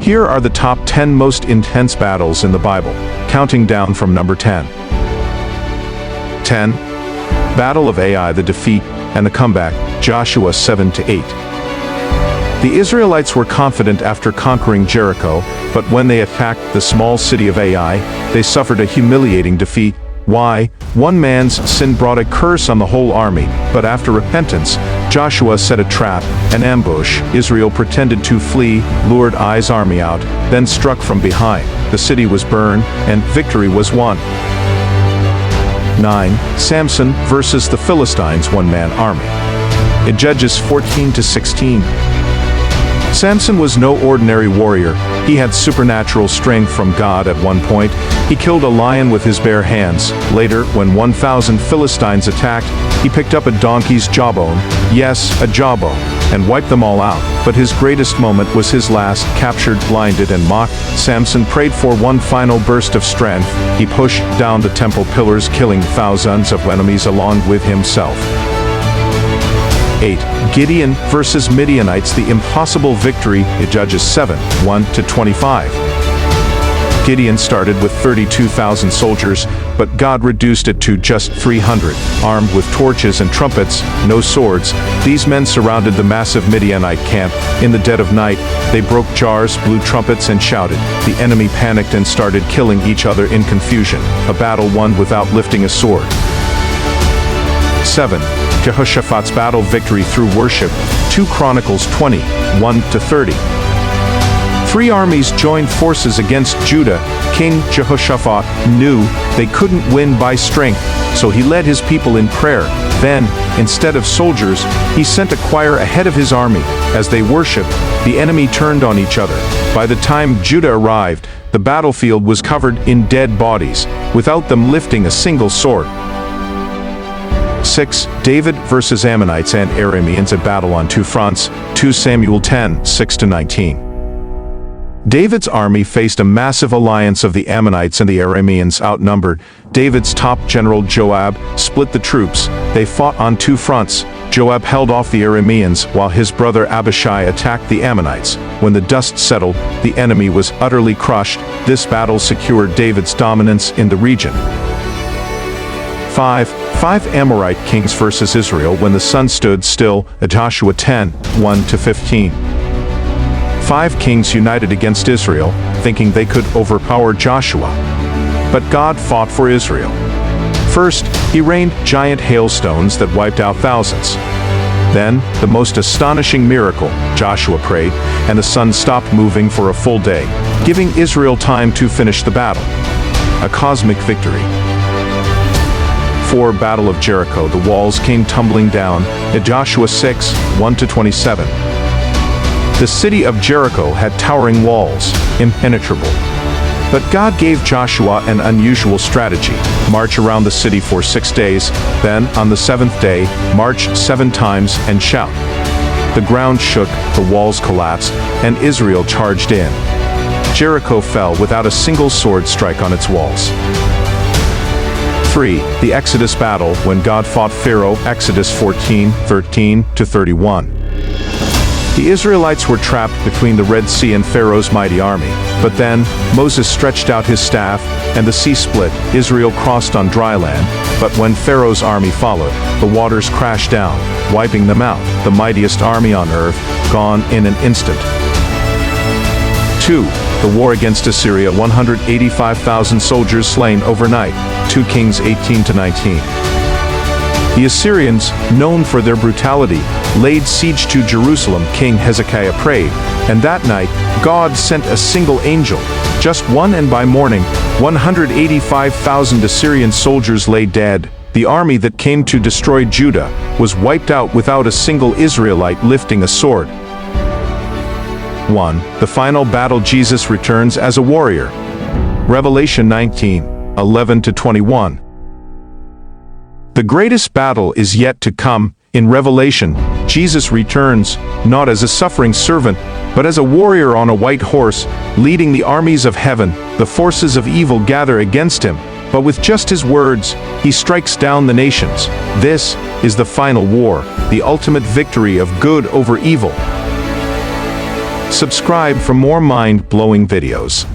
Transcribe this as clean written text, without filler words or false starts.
Here are the top 10 most intense battles in the Bible, counting down from number 10. 10. Battle of Ai, the defeat and the comeback, Joshua 7-8. The Israelites were confident after conquering Jericho, but when they attacked the small city of Ai, they suffered a humiliating defeat. Why? One man's sin brought a curse on the whole army, but after repentance, Joshua set a trap, an ambush. Israel pretended to flee, lured Ai's army out, then struck from behind. The city was burned, and victory was won. 9. Samson versus the Philistines' one-man army. In Judges 14-16. Samson was no ordinary warrior. He had supernatural strength from God. At one point, he killed a lion with his bare hands. Later, when 1,000 Philistines attacked, he picked up a donkey's jawbone, yes, a jawbone, and wiped them all out. But his greatest moment was his last. Captured, blinded, and mocked, Samson prayed for one final burst of strength. He pushed down the temple pillars, killing thousands of enemies along with himself. 8. Gideon versus Midianites, the impossible victory, in Judges 7:1-25. Gideon started with 32,000 soldiers, but God reduced it to just 300. Armed with torches and trumpets, no swords, these men surrounded the massive Midianite camp. In the dead of night, they broke jars, blew trumpets, and shouted. The enemy panicked and started killing each other in confusion. A battle won without lifting a sword. 7. Jehoshaphat's battle victory through worship, 2 Chronicles 20:1-30. 3 armies joined forces against Judah. King Jehoshaphat knew they couldn't win by strength, so he led his people in prayer. Then, instead of soldiers, he sent a choir ahead of his army. As they worshiped, the enemy turned on each other. By the time Judah arrived, the battlefield was covered in dead bodies, without them lifting a single sword. 6. David versus Ammonites and Arameans, a battle on 2 fronts, 2 Samuel 10:6-19. David's army faced a massive alliance of the Ammonites and the Arameans. Outnumbered, David's top general Joab split the troops. They fought on 2 fronts. Joab held off the Arameans while his brother Abishai attacked the Ammonites. When the dust settled, the enemy was utterly crushed. This battle secured David's dominance in the region. 5. Amorite kings versus Israel when the sun stood still, Joshua 10:1-15. 5 kings united against Israel, thinking they could overpower Joshua. But God fought for Israel. First, he rained giant hailstones that wiped out thousands. Then, the most astonishing miracle, Joshua prayed, and the sun stopped moving for a full day, giving Israel time to finish the battle. A cosmic victory. 4. Battle of Jericho. The walls came tumbling down, at Joshua 6:1-27. The city of Jericho had towering walls, impenetrable. But God gave Joshua an unusual strategy. March around the city for 6 days, then, on the 7th day, march 7 times and shout. The ground shook, the walls collapsed, and Israel charged in. Jericho fell without a single sword strike on its walls. 3. The Exodus battle, when God fought Pharaoh, Exodus 14:13-31. The Israelites were trapped between the Red Sea and Pharaoh's mighty army. But then, Moses stretched out his staff, and the sea split. Israel crossed on dry land, but when Pharaoh's army followed, the waters crashed down, wiping them out. The mightiest army on earth, gone in an instant. 2. The war against Assyria, 185,000 soldiers slain overnight, 2 Kings 18-19. The Assyrians, known for their brutality, laid siege to Jerusalem. King Hezekiah prayed, and that night, God sent a single angel, just one, and by morning, 185,000 Assyrian soldiers lay dead. The army that came to destroy Judah was wiped out without a single Israelite lifting a sword. 1. The final battle. Jesus returns as a warrior. Revelation 19:11-21. The greatest battle is yet to come. In Revelation, Jesus returns, not as a suffering servant, but as a warrior on a white horse, leading the armies of heaven. The forces of evil gather against him, but with just his words, he strikes down the nations. This is the final war, the ultimate victory of good over evil. Subscribe for more mind-blowing videos.